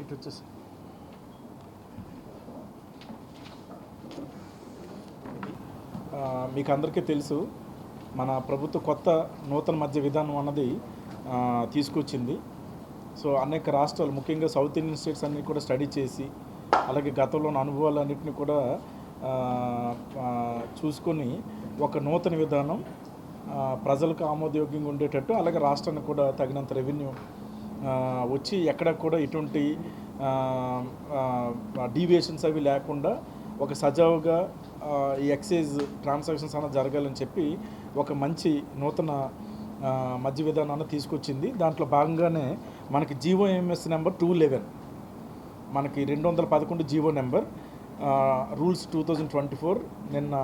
ఇటు వచ్చేసి మీకు అందరికీ తెలుసు, మన ప్రభుత్వ కొత్త నూతన మద్య విధానం అన్నది తీసుకొచ్చింది. సో అనేక రాష్ట్రాలు, ముఖ్యంగా సౌత్ ఇండియన్ స్టేట్స్ అన్నీ కూడా స్టడీ చేసి, అలాగే గతంలోని అనుభవాలన్నింటినీ కూడా చూసుకొని ఒక నూతన విధానం ప్రజలకు ఆమోదయోగ్యంగా ఉండేటట్టు, అలాగే రాష్ట్రానికి కూడా తగినంత రెవెన్యూ వచ్చి ఎక్కడ కూడా ఎటువంటి డీవియేషన్స్ అవి లేకుండా ఒక సజావుగా ఈ ఎక్సైజ్ ట్రాన్సాక్షన్స్ అన్న జరగాలని చెప్పి ఒక మంచి నూతన మద్య విధానాన్ని తీసుకొచ్చింది. దాంట్లో భాగంగానే మనకి జీవోఎంఎస్ నెంబర్ 211, మనకి 211 జీవో నెంబర్ రూల్స్ 2024 నిన్న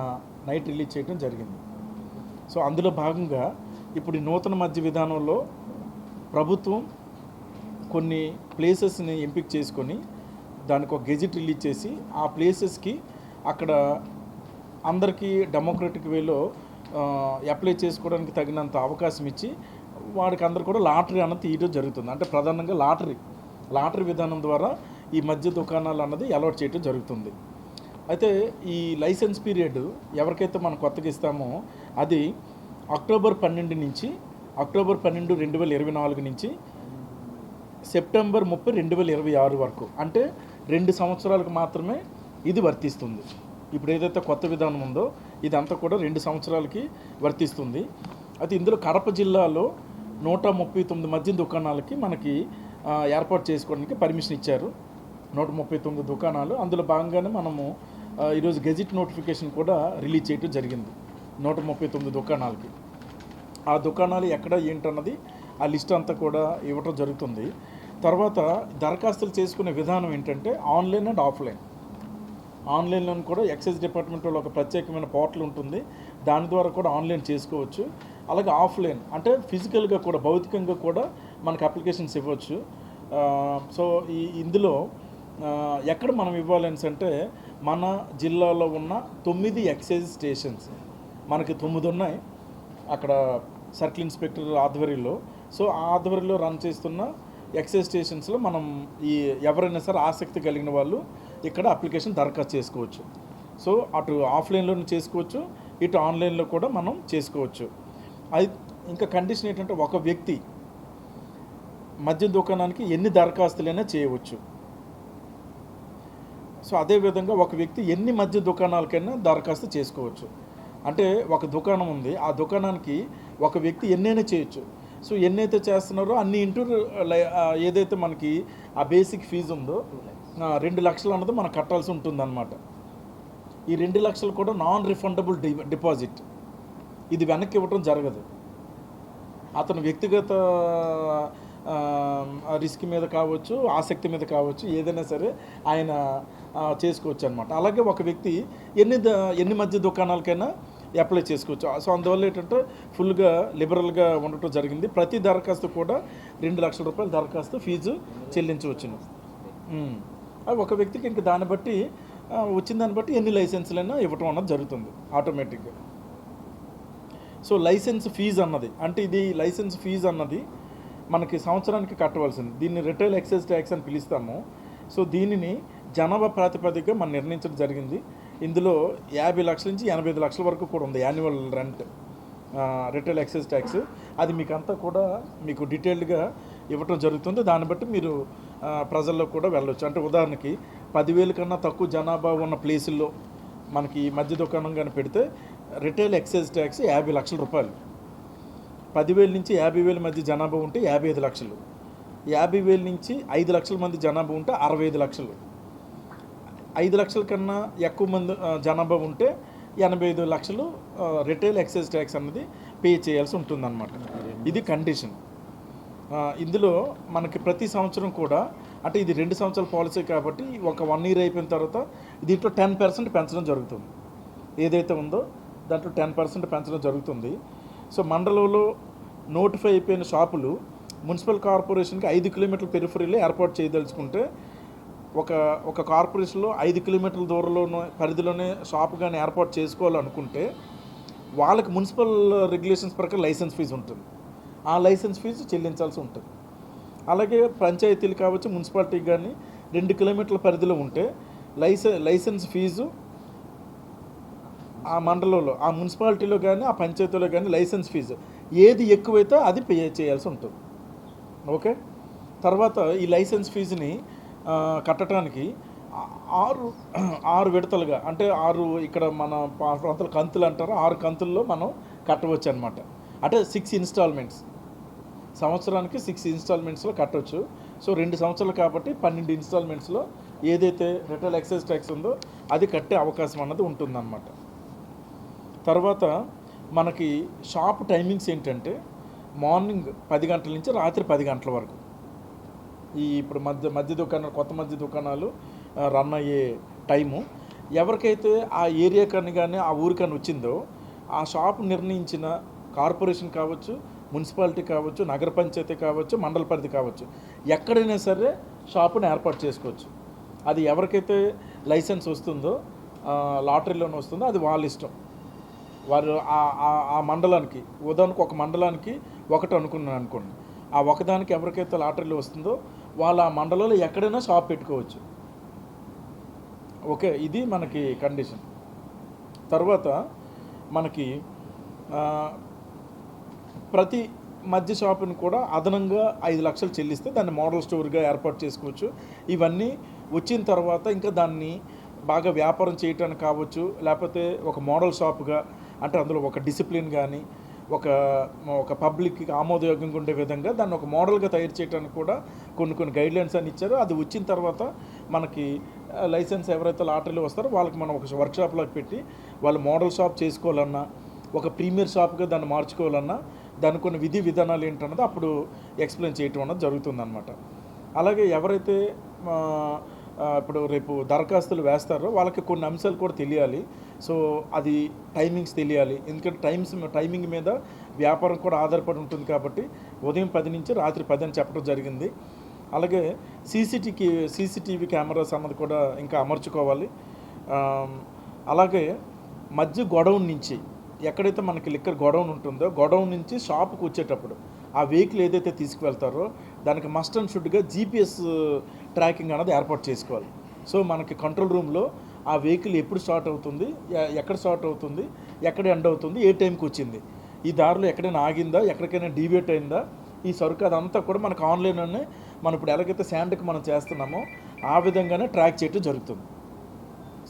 నైట్ రిలీజ్ చేయడం జరిగింది. సో అందులో భాగంగా ఇప్పుడు ఈ నూతన మద్య విధానంలో ప్రభుత్వం కొన్ని ప్లేసెస్ని ఎంపిక చేసుకొని దానికి ఒక గెజిట్ రిలీజ్ చేసి, ఆ ప్లేసెస్కి అక్కడ అందరికీ డెమోక్రటిక్ వేలో అప్లై చేసుకోవడానికి తగినంత అవకాశం ఇచ్చి వాడికి అందరు కూడా లాటరీ అన్నది తీయడం జరుగుతుంది. అంటే ప్రధానంగా లాటరీ విధానం ద్వారా ఈ మద్య దుకాణాలు అన్నది అలవాటు చేయడం జరుగుతుంది. అయితే ఈ లైసెన్స్ పీరియడ్ ఎవరికైతే మనం కొత్తగా ఇస్తామో అది అక్టోబర్ 12 నుంచి అక్టోబర్ 12, 2024 నుంచి సెప్టెంబర్ 30, 2026 వరకు, అంటే 2 సంవత్సరాలకు మాత్రమే ఇది వర్తిస్తుంది. ఇప్పుడు ఏదైతే కొత్త విధానం ఉందో ఇదంతా కూడా 2 సంవత్సరాలకి వర్తిస్తుంది. అయితే ఇందులో కడప జిల్లాలో 139 మద్య దుకాణాలకి మనకి ఏర్పాటు చేసుకోవడానికి పర్మిషన్ ఇచ్చారు. 139 దుకాణాలు. అందులో భాగంగానే మనము ఈరోజు గెజిట్ నోటిఫికేషన్ కూడా రిలీజ్ చేయడం జరిగింది 139 దుకాణాలకి. ఆ దుకాణాలు ఎక్కడ ఏంటన్నది ఆ లిస్ట్ అంతా కూడా ఇవ్వటం జరుగుతుంది. తర్వాత దరఖాస్తులు చేసుకునే విధానం ఏంటంటే ఆన్లైన్ అండ్ ఆఫ్లైన్. ఆన్లైన్లో కూడా ఎక్సైజ్ డిపార్ట్మెంట్ వాళ్ళు ఒక ప్రత్యేకమైన పోర్టల్ ఉంటుంది, దాని ద్వారా కూడా ఆన్లైన్ చేసుకోవచ్చు. అలాగే ఆఫ్లైన్ అంటే ఫిజికల్గా కూడా, భౌతికంగా కూడా మనకు అప్లికేషన్స్ ఇవ్వచ్చు. సో ఇందులో ఎక్కడ మనం ఇవ్వాలని అంటే మన జిల్లాలో ఉన్న 9 ఎక్సైజ్ స్టేషన్స్, మనకి 9 ఉన్నాయి అక్కడ సర్కిల్ ఇన్స్పెక్టర్ ఆధ్వర్యంలో. సో ఆ ఆధ్వర్యంలో రన్ చేస్తున్న ఎక్సైజ్ స్టేషన్స్లో మనం ఎవరైనా సరే ఆసక్తి కలిగిన వాళ్ళు ఇక్కడ అప్లికేషన్ దరఖాస్తు చేసుకోవచ్చు. సో అటు ఆఫ్లైన్లోనే చేసుకోవచ్చు, ఇటు ఆన్లైన్లో కూడా మనం చేసుకోవచ్చు. అది ఇంకా కండిషన్ ఏంటంటే ఒక వ్యక్తి మద్య దుకాణానికి ఎన్ని దరఖాస్తులైనా చేయవచ్చు. సో అదేవిధంగా ఒక వ్యక్తి ఎన్ని మద్య దుకాణాలకైనా దరఖాస్తు చేసుకోవచ్చు. అంటే ఒక దుకాణం ఉంది, ఆ దుకాణానికి ఒక వ్యక్తి ఎన్నైనా చేయొచ్చు. సో ఎన్నైతే చేస్తున్నారో అన్ని ఇంటూ ఏదైతే మనకి ఆ బేసిక్ ఫీజు ఉందో 2 లక్షలు అన్నది మనం కట్టాల్సి ఉంటుందన్నమాట. ఈ 2 లక్షలు కూడా నాన్ రిఫండబుల్ డిపాజిట్. ఇది వెనక్కి ఇవ్వటం జరగదు. అతను వ్యక్తిగత రిస్క్ మీద కావచ్చు, ఆసక్తి మీద కావచ్చు, ఏదైనా సరే ఆయన చేసుకోవచ్చు అనమాట. అలాగే ఒక వ్యక్తి ఎన్ని మద్య దుకాణాలకైనా అప్లై చేసుకోవచ్చు. సో అందువల్ల ఏంటంటే ఫుల్గా లిబరల్గా ఉండటం జరిగింది. ప్రతి దరఖాస్తు కూడా 2 లక్షల రూపాయల దరఖాస్తు ఫీజు చెల్లించవచ్చును. ఒక వ్యక్తికి ఇంక దాన్ని బట్టి వచ్చిన దాన్ని బట్టి ఎన్ని లైసెన్సులైనా ఇవ్వటం అన్నది జరుగుతుంది ఆటోమేటిక్గా. సో లైసెన్స్ ఫీజు అన్నది, అంటే ఇది లైసెన్స్ ఫీజు అన్నది మనకి సంవత్సరానికి కట్టవలసింది. దీన్ని రిటైల్ ఎక్సైజ్ ట్యాక్స్ అని పిలుస్తాము. సో దీనిని జనాభా ప్రాతిపదికగా మనం నిర్ణయించడం జరిగింది. ఇందులో 50 లక్షల నుంచి 85 లక్షల వరకు కూడా ఉంది annual rent retail excise tax. అది మీకు అంతా కూడా మీకు డీటెయిల్డ్గా ఇవ్వటం జరుగుతుంది. దాన్ని బట్టి మీరు ప్రజల్లో కూడా వెళ్ళవచ్చు. అంటే ఉదాహరణకి 10,000 కన్నా తక్కువ జనాభా ఉన్న ప్లేసుల్లో మనకి మద్య దుకాణం కానీ పెడితే రిటైల్ ఎక్సైజ్ ట్యాక్స్ 50 లక్షల రూపాయలు. 10,000 నుంచి 50,000 మధ్య జనాభా ఉంటే 55 లక్షలు. 50,000 నుంచి 5 లక్షల మంది జనాభా ఉంటే 65 లక్షలు. 5 లక్షల కన్నా ఎక్కువ మంది జనాభా ఉంటే 85 లక్షలు రిటైల్ ఎక్సైజ్ ట్యాక్స్ అన్నది పే చేయాల్సి ఉంటుందన్నమాట. ఇది కండిషన్. ఇందులో మనకి ప్రతి సంవత్సరం కూడా, అంటే ఇది 2 సంవత్సరాల పాలసీ కాబట్టి ఒక 1 ఇయర్ అయిపోయిన తర్వాత దీంట్లో 10% పెంచడం జరుగుతుంది. ఏదైతే ఉందో దాంట్లో 10% పెంచడం జరుగుతుంది. సో మండలంలో నోటిఫై అయిపోయిన షాపులు మున్సిపల్ కార్పొరేషన్కి 5 కిలోమీటర్ల పెరిఫరీలో ఏర్పాటు చేయదలుచుకుంటే ఒక కార్పొరేషన్లో 5 కిలోమీటర్ల దూరంలోనో పరిధిలోనే షాపు కానీ ఏర్పాటు చేసుకోవాలనుకుంటే వాళ్ళకి మున్సిపల్ రెగ్యులేషన్స్ ప్రకారం లైసెన్స్ ఫీజు ఉంటుంది. ఆ లైసెన్స్ ఫీజు చెల్లించాల్సి ఉంటుంది. అలాగే పంచాయతీలు కావచ్చు, మున్సిపాలిటీకి కానీ 2 కిలోమీటర్ల పరిధిలో ఉంటే లైసెన్స్ ఫీజు ఆ మండలంలో, ఆ మున్సిపాలిటీలో కానీ ఆ పంచాయతీలో కానీ లైసెన్స్ ఫీజు ఏది ఎక్కువైతే అది పే చేయాల్సి ఉంటుంది. ఓకే. తర్వాత ఈ లైసెన్స్ ఫీజుని కట్టడానికి ఆరు విడతలుగా, అంటే 6 ఇక్కడ మన ప్రాంతాల కంతులు అంటారు, 6 కంతుల్లో మనం కట్టవచ్చు అనమాట. అంటే 6 ఇన్స్టాల్మెంట్స్, సంవత్సరానికి 6 ఇన్స్టాల్మెంట్స్లో కట్టవచ్చు. సో 2 సంవత్సరాలు కాబట్టి 12 ఇన్స్టాల్మెంట్స్లో ఏదైతే రిటైల్ ఎక్సైజ్ ట్యాక్స్ ఉందో అది కట్టే అవకాశం అన్నది ఉంటుందన్నమాట. తర్వాత మనకి షాప్ టైమింగ్స్ ఏంటంటే మార్నింగ్ 10 గంటల నుంచి రాత్రి 10 గంటల వరకు. ఇప్పుడు మధ్య దుకాణాలు, కొత్త మధ్య దుకాణాలు రన్ అయ్యే టైము ఎవరికైతే ఆ ఏరియాకని కానీ ఆ ఊరికని వచ్చిందో ఆ షాప్ నిర్ణయించిన కార్పొరేషన్ కావచ్చు, మున్సిపాలిటీ కావచ్చు, నగర పంచాయతీ కావచ్చు, మండల పరిధి కావచ్చు, ఎక్కడైనా సరే షాపుని ఏర్పాటు చేసుకోవచ్చు. అది ఎవరికైతే లైసెన్స్ వస్తుందో, లాటరీలోనే వస్తుందో అది వాళ్ళ ఇష్టం. వారు ఆ మండలానికి, ఉదాహరణకు ఒక మండలానికి ఒకటి అనుకున్నాను అనుకోండి, ఆ ఒకదానికి ఎవరికైతే లాటరీలో వస్తుందో వాళ్ళు ఆ మండలంలో ఎక్కడైనా షాప్ పెట్టుకోవచ్చు. ఓకే, ఇది మనకి కండిషన్. తర్వాత మనకి ప్రతి మధ్య షాపుని కూడా అదనంగా 5 లక్షలు చెల్లిస్తే దాన్ని మోడల్ స్టోర్గా ఏర్పాటు చేసుకోవచ్చు. ఇవన్నీ వచ్చిన తర్వాత ఇంకా దాన్ని బాగా వ్యాపారం చేయటానికి కావచ్చు, లేకపోతే ఒక మోడల్ షాప్గా, అంటే అందులో ఒక డిసిప్లిన్ కానీ ఒక పబ్లిక్కి ఆమోదయోగ్యంగా ఉండే విధంగా దాన్ని ఒక మోడల్గా తయారు చేయడానికి కూడా కొన్ని గైడ్లైన్స్ అని ఇచ్చారు. అది వచ్చిన తర్వాత మనకి లైసెన్స్ ఎవరైతే లాటరీలో వస్తారో వాళ్ళకి మనం ఒక వర్క్షాప్లోకి పెట్టి వాళ్ళు మోడల్ షాప్ చేసుకోవాలన్నా, ఒక ప్రీమియర్ షాప్గా దాన్ని మార్చుకోవాలన్నా దాని కొన్ని విధి విధానాలు ఏంటన్నది అప్పుడు ఎక్స్ప్లెయిన్ చేయటం అన్నది జరుగుతుందన్నమాట. అలాగే ఎవరైతే ఇప్పుడు రేపు దరఖాస్తులు వేస్తారో వాళ్ళకి కొన్ని అంశాలు కూడా తెలియాలి. సో అది టైమింగ్స్ తెలియాలి, ఎందుకంటే టైమింగ్ మీద వ్యాపారం కూడా ఆధారపడి ఉంటుంది కాబట్టి ఉదయం 10 నుంచి రాత్రి 10 అని చెప్పడం జరిగింది. అలాగే సీసీటీవీ కెమెరాస్ అన్నది కూడా ఇంకా అమర్చుకోవాలి. అలాగే మధ్య గొడౌన్ నుంచి, ఎక్కడైతే మనకి లిక్కర్ గొడౌన్ ఉంటుందో గొడౌన్ నుంచి షాప్కి వచ్చేటప్పుడు ఆ వెహికల్ ఏదైతే తీసుకువెళ్తారో దానికి మస్ట్ అండ్ షుడ్గా జీపీఎస్ ట్రాకింగ్ అనేది ఏర్పాటు చేసుకోవాలి. సో మనకి కంట్రోల్ రూమ్లో ఆ వెహికల్ ఎప్పుడు స్టార్ట్ అవుతుంది, ఎక్కడ స్టార్ట్ అవుతుంది, ఎక్కడ ఎండ్ అవుతుంది, ఏ టైంకి వచ్చింది, ఈ దారిలో ఎక్కడైనా ఆగిందా, ఎక్కడికైనా డీవియేట్ అయిందా, ఈ సరుకు అదంతా కూడా మనకు ఆన్లైన్లోనే మనం ఇప్పుడు ఎలాగైతే శాండ్కి మనం చేస్తున్నామో ఆ విధంగానే ట్రాక్ చేయడం జరుగుతుంది.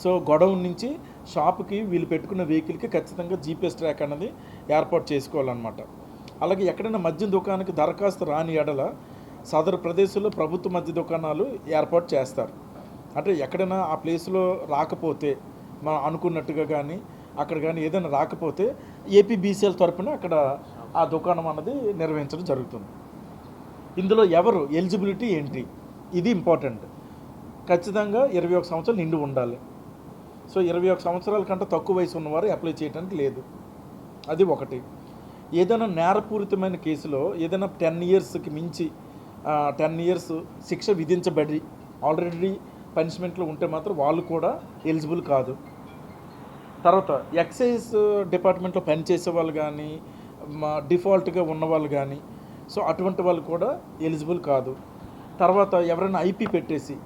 సో గొడౌన్ నుంచి షాప్కి వీళ్ళు పెట్టుకున్న వెహికల్కి ఖచ్చితంగా జీపీఎస్ ట్రాక్ అనేది ఏర్పాటు చేసుకోవాలన్నమాట. అలాగే ఎక్కడైనా మద్యం దుకాణానికి దరఖాస్తు రాని ఎడల సదరు ప్రదేశంలో ప్రభుత్వ మద్య దుకాణాలు ఏర్పాటు చేస్తారు. అంటే ఎక్కడైనా ఆ ప్లేస్లో రాకపోతే, మనం అనుకున్నట్టుగా కానీ అక్కడ కానీ ఏదైనా రాకపోతే ఏపీబీసీఎల్ తరపున అక్కడ ఆ దుకాణం అన్నది నిర్వహించడం జరుగుతుంది. ఇందులో ఎవరు ఎలిజిబిలిటీ ఏంటి, ఇది ఇంపార్టెంట్. ఖచ్చితంగా 21 సంవత్సరాలు నిండి ఉండాలి. సో 21 సంవత్సరాల కంటే తక్కువ వయసు ఉన్నవారు అప్లై చేయడానికి లేదు. అది ఒకటి. ఏదైనా నేరపూరితమైన కేసులో ఏదైనా 10 ఇయర్స్కి మించి 10 ఇయర్స్ శిక్ష విధించబడి ఆల్రెడీ పనిష్మెంట్లో ఉంటే మాత్రం వాళ్ళు కూడా ఎలిజిబుల్ కాదు. తర్వాత ఎక్సైజ్ డిపార్ట్మెంట్లో పనిచేసే వాళ్ళు కానీ, డిఫాల్ట్గా ఉన్నవాళ్ళు కానీ, సో అటువంటి వాళ్ళు కూడా ఎలిజిబుల్ కాదు. తర్వాత ఎవరైనా ఐపీ పెట్టేసి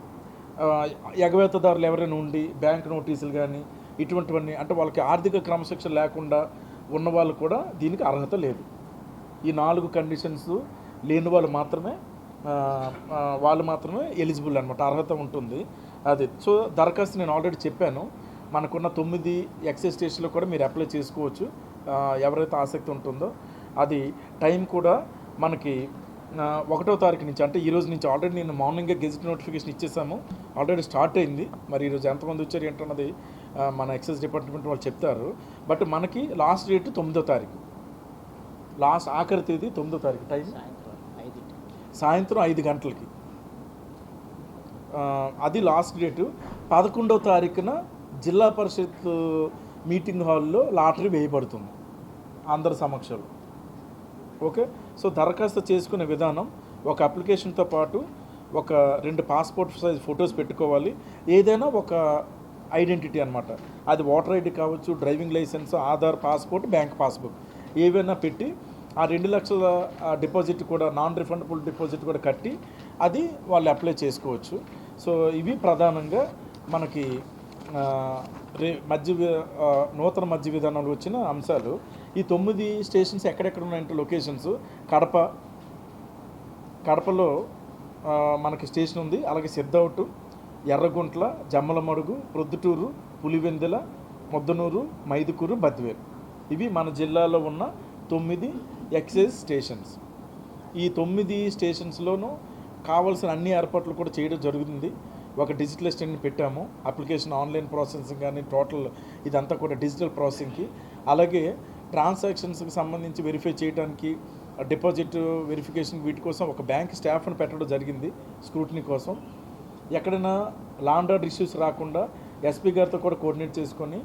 ఎగవేతదారులు ఎవరైనా ఉండి బ్యాంక్ నోటీసులు కానీ ఇటువంటివన్నీ, అంటే వాళ్ళకి ఆర్థిక క్రమశిక్షణ లేకుండా ఉన్న వాళ్ళు కూడా దీనికి అర్హత లేదు. ఈ 4 కండిషన్స్ లేని వాళ్ళు మాత్రమే ఎలిజిబుల్ అనమాట, అర్హత ఉంటుంది అది. సో దరఖాస్తు నేను ఆల్రెడీ చెప్పాను, మనకున్న 9 ఎక్సైజ్ స్టేషన్లో కూడా మీరు అప్లై చేసుకోవచ్చు ఎవరైతే ఆసక్తి ఉంటుందో. అది టైం కూడా మనకి 1వ తారీఖు నుంచి, అంటే ఈరోజు నుంచి ఆల్రెడీ నేను మార్నింగే గెజిట్ నోటిఫికేషన్ ఇచ్చేసాము, ఆల్రెడీ స్టార్ట్ అయింది. మరి ఈరోజు ఎంతమంది వచ్చారు ఏంటన్నది మన ఎక్సైజ్ డిపార్ట్మెంట్ వాళ్ళు చెప్తారు. బట్ మనకి లాస్ట్ డేట్ 9వ తారీఖు, ఆఖరి తేదీ 9వ తారీఖు, టైం సాయంత్రం 5 గంటలకి. అది లాస్ట్ డేటు. 11వ తారీఖున జిల్లా పరిషత్ మీటింగ్ హాల్లో లాటరీ వేయబడుతుంది అందరి సమక్షంలో. ఓకే. సో దరఖాస్తు చేసుకునే విధానం, ఒక అప్లికేషన్తో పాటు ఒక 2 పాస్పోర్ట్ సైజ్ ఫొటోస్ పెట్టుకోవాలి. ఏదైనా ఒక ఐడెంటిటీ అనమాట, అది ఓటర్ ఐడి కావచ్చు, driving licence, Aadhaar, passport, bank passbook ఏవైనా పెట్టి ఆ 2 లక్షల డిపాజిట్ కూడా నాన్ రిఫండబుల్ డిపాజిట్ కూడా కట్టి అది వాళ్ళు అప్లై చేసుకోవచ్చు. సో ఇవి ప్రధానంగా మనకి ఆ, నూతన మద్య విధానంలో వచ్చిన అంశాలు. ఈ 9 స్టేషన్స్ ఎక్కడెక్కడ ఉన్నాయంటే లొకేషన్స్ కడపలో మనకి స్టేషన్ ఉంది. అలాగే సిద్ధౌటు, ఎర్రగుంట్ల, జమ్మలమడుగు, ప్రొద్దుటూరు, పులివెందుల, ముద్దనూరు, మైదుకూరు, బద్వేలు. ఇవి మన జిల్లాలో ఉన్న 9 ఎక్సైజ్ స్టేషన్స్. ఈ 9 స్టేషన్స్లోనూ కావాల్సిన అన్ని ఏర్పాట్లు కూడా చేయడం జరుగుతుంది. ఒక డిజిటల్ అసిస్టెంట్ని పెట్టాము. అప్లికేషన్ ఆన్లైన్ ప్రాసెసింగ్ కానీ టోటల్ ఇదంతా కూడా డిజిటల్ ప్రాసెసింగ్కి, అలాగే ట్రాన్సాక్షన్స్కి సంబంధించి వెరిఫై చేయడానికి, డిపాజిట్ వెరిఫికేషన్ వీటి కోసం ఒక బ్యాంక్ స్టాఫ్ని పెట్టడం జరిగింది స్క్రూటినీ కోసం. ఎక్కడైనా లా అండ్ ఆర్డర్ ఇష్యూస్ రాకుండా ఎస్పీ గారితో కూడా కోఆర్డినేట్ చేసుకొని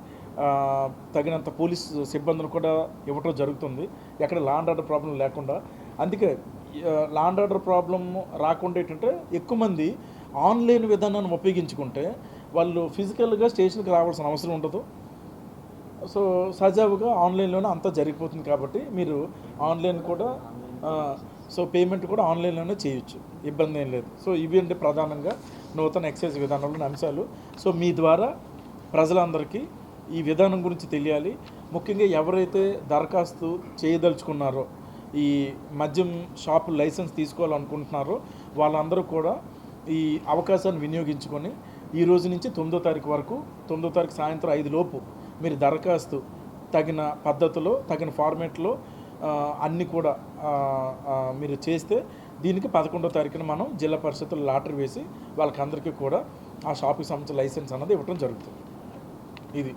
తగినంత పోలీస్ సిబ్బందిని కూడా ఇవ్వటం జరుగుతుంది, ఎక్కడ లా అండ్ ఆర్డర్ ప్రాబ్లం లేకుండా. అందుకే లా అండ్ ఆర్డర్ ప్రాబ్లం రాకుండా ఏంటంటే ఎక్కువ మంది ఆన్లైన్ విధానాన్ని ఉపయోగించుకుంటే వాళ్ళు ఫిజికల్గా స్టేషన్కి రావాల్సిన అవసరం ఉండదు. సో సజావుగా ఆన్లైన్లోనే అంతా జరిగిపోతుంది కాబట్టి మీరు ఆన్లైన్ కూడా సో పేమెంట్ కూడా ఆన్లైన్లోనే చేయొచ్చు, ఇబ్బంది ఏం లేదు. సో ఇవి అంటే ప్రధానంగా నూతన ఎక్సైజ్ విధానంలోని అంశాలు. సో మీ ద్వారా ప్రజలందరికీ ఈ విధానం గురించి తెలియాలి. ముఖ్యంగా ఎవరైతే దరఖాస్తు చేయదలుచుకున్నారో, ఈ మద్యం షాపు లైసెన్స్ తీసుకోవాలనుకుంటున్నారో వాళ్ళందరూ కూడా ఈ అవకాశాన్ని వినియోగించుకొని ఈ రోజు నుంచి 9వ తారీఖు వరకు, 9వ తారీఖు సాయంత్రం 5 లోపు మీరు దరఖాస్తు తగిన పద్ధతిలో తగిన ఫార్మేట్లో అన్నీ కూడా మీరు చేస్తే దీనికి 11వ తారీఖున మనం జిల్లా పరిషత్తులో లాటరీ వేసి వాళ్ళకందరికీ కూడా ఆ షాప్కి సంబంధించిన లైసెన్స్ అన్నది ఇవ్వడం జరుగుతుంది. ఇది